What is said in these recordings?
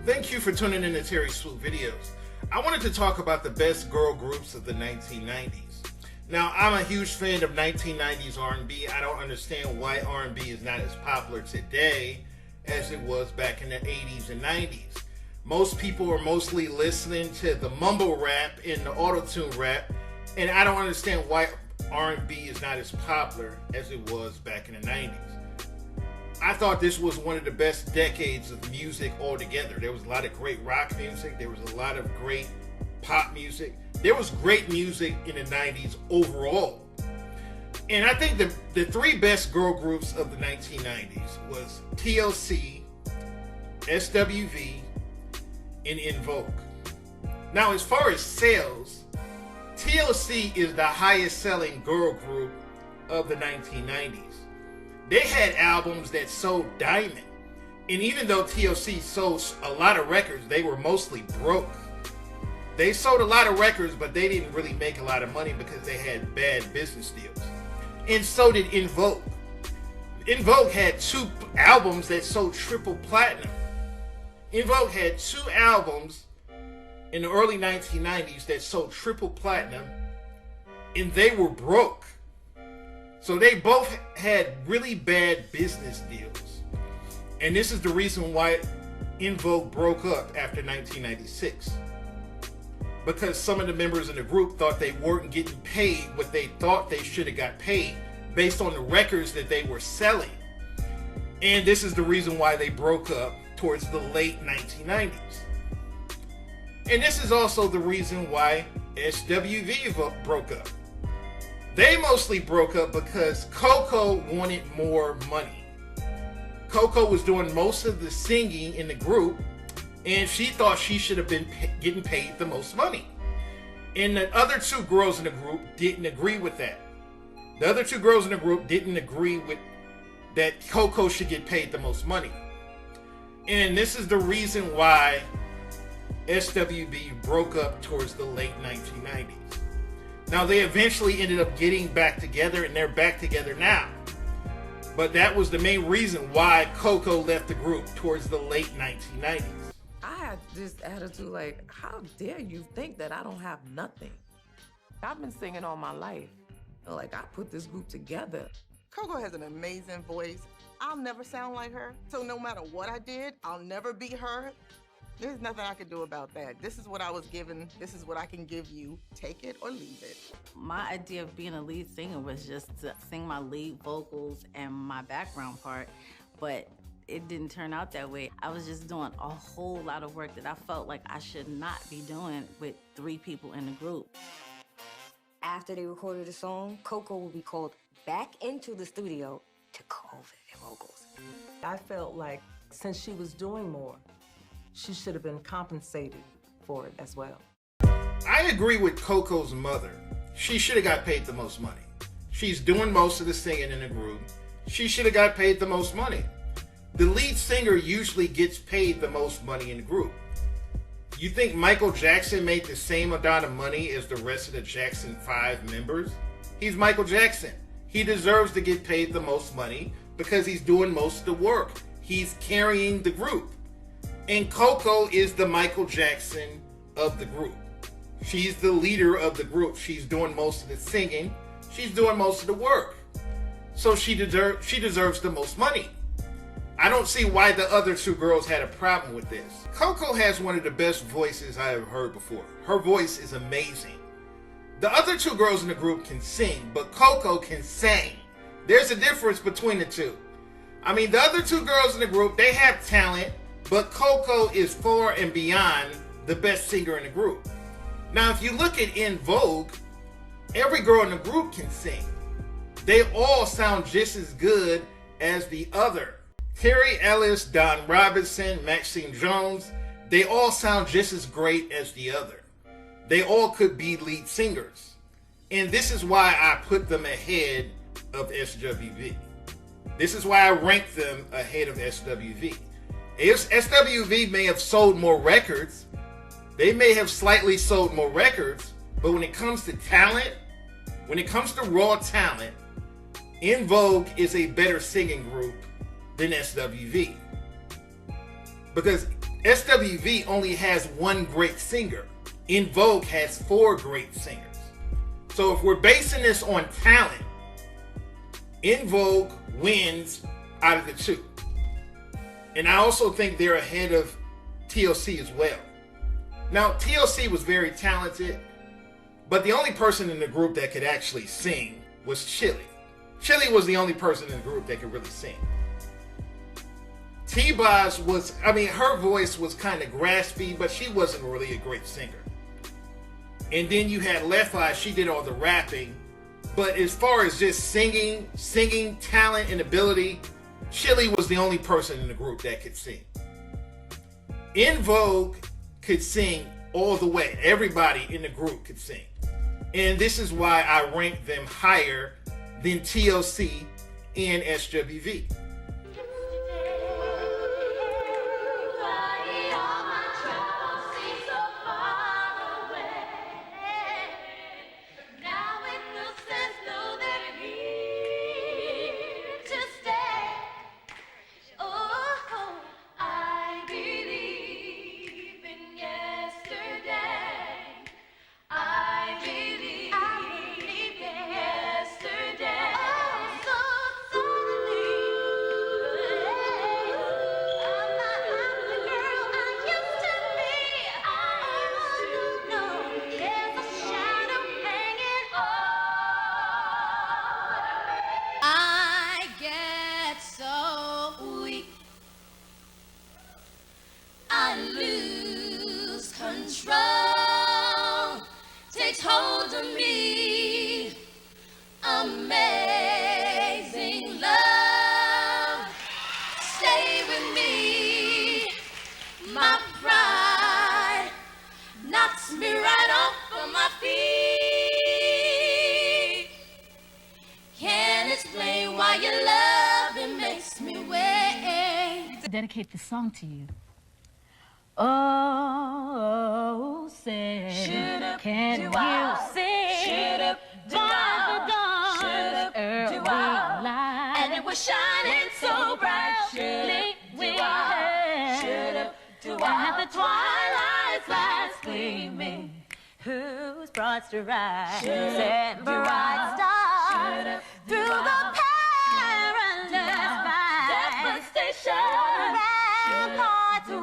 Thank you for tuning in to Terry Swoope videos. I wanted to talk about the best girl groups of the 1990s. Now, I'm a huge fan of 1990s R&B. I don't understand why R&B is not as popular today as it was back in the 80s and 90s. Most people are mostly listening to the mumble rap and the auto-tune rap, and I don't understand why R&B is not as popular as it was back in the 90s. I thought this was one of the best decades of music altogether. There was a lot of great rock music. There was a lot of great pop music. There was great music in the 90s overall. And I think the three best girl groups of the 1990s was TLC, SWV, and In Vogue. Now, as far as sales, TLC is the highest selling girl group of the 1990s. They had albums that sold diamond. And even though TLC sold a lot of records, they were mostly broke. They sold a lot of records, but they didn't really make a lot of money because they had bad business deals. And so did In Vogue. In Vogue had two albums that sold triple platinum. In Vogue had two albums in the early 1990s that sold triple platinum, and they were broke. So they both had really bad business deals. And this is the reason why In Vogue broke up after 1996. Because some of the members in the group thought they weren't getting paid what they thought they should have got paid based on the records that they were selling. And this is the reason why they broke up towards the late 1990s. And this is also the reason why SWV broke up. They mostly broke up because Coco wanted more money. Coco was doing most of the singing in the group, and she thought she should have been getting paid the most money. And the other two girls in the group didn't agree with that. The other two girls in the group didn't agree with that Coco should get paid the most money. And this is the reason why SWV broke up towards the late 1990s. Now, they eventually ended up getting back together, and they're back together now. But that was the main reason why Coco left the group towards the late 1990s. I had this attitude like, how dare you think that I don't have nothing? I've been singing all my life. Like, I put this group together. Coco has an amazing voice. I'll never sound like her. So no matter what I did, I'll never be her. There's nothing I can do about that. This is what I was given. This is what I can give you. Take it or leave it. My idea of being a lead singer was just to sing my lead vocals and my background part, but it didn't turn out that way. I was just doing a whole lot of work that I felt like I should not be doing with three people in the group. After they recorded the song, Coco will be called back into the studio to go over their vocals. I felt like since she was doing more, she should have been compensated for it as well. I agree with Coco's mother. She should have got paid the most money. She's doing most of the singing in the group. She should have got paid the most money. The lead singer usually gets paid the most money in the group. You think Michael Jackson made the same amount of money as the rest of the Jackson 5 members? He's Michael Jackson. He deserves to get paid the most money because he's doing most of the work. He's carrying the group. And Coco is the Michael Jackson of the group. She's the leader of the group. She's doing most of the singing. She's doing most of the work. So she deserves the most money. I don't see why the other two girls had a problem with this. Coco has one of the best voices I have heard before. Her voice is amazing. The other two girls in the group can sing, but Coco can sing. There's a difference between the two. I mean, the other two girls in the group, they have talent, but Coco is far and beyond the best singer in the group. Now, if you look at In Vogue, every girl in the group can sing. They all sound just as good as the other. Terry Ellis, Don Robinson, Maxine Jones, they all sound just as great as the other. They all could be lead singers. And this is why I put them ahead of SWV. This is why I rank them ahead of SWV. SWV may have sold more records. They may have slightly sold more records, but when it comes to talent, when it comes to raw talent, In Vogue is a better singing group than SWV. Because SWV only has one great singer. In Vogue has 4 great singers. So if we're basing this on talent, In Vogue wins out of the 2. And I also think they're ahead of TLC as well. Now, TLC was very talented, but the only person in the group that could actually sing was Chili. Chili was the only person in the group that could really sing. T-Boz was, her voice was kind of graspy, but she wasn't really a great singer. And then you had Left Eye, she did all the rapping. But as far as just singing talent and ability, Chili was the only person in the group that could sing. In Vogue could sing all the way. Everybody in the group could sing. And this is why I rank them higher than TLC and SWV. Control takes hold of me. Amazing love, stay with me. My pride knocks me right off of my feet. Can't explain why your love, it makes me wait. To dedicate this song to you. Oh, say, can you see by the dawn's early light? And it was shining so brightly. We had the twilight's lights gleaming. Whose broad to ride? Set bright stars through the perilous devastation. Ramparts we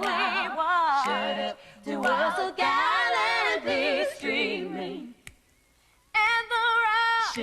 walked, the world so gallantly streaming, and the rock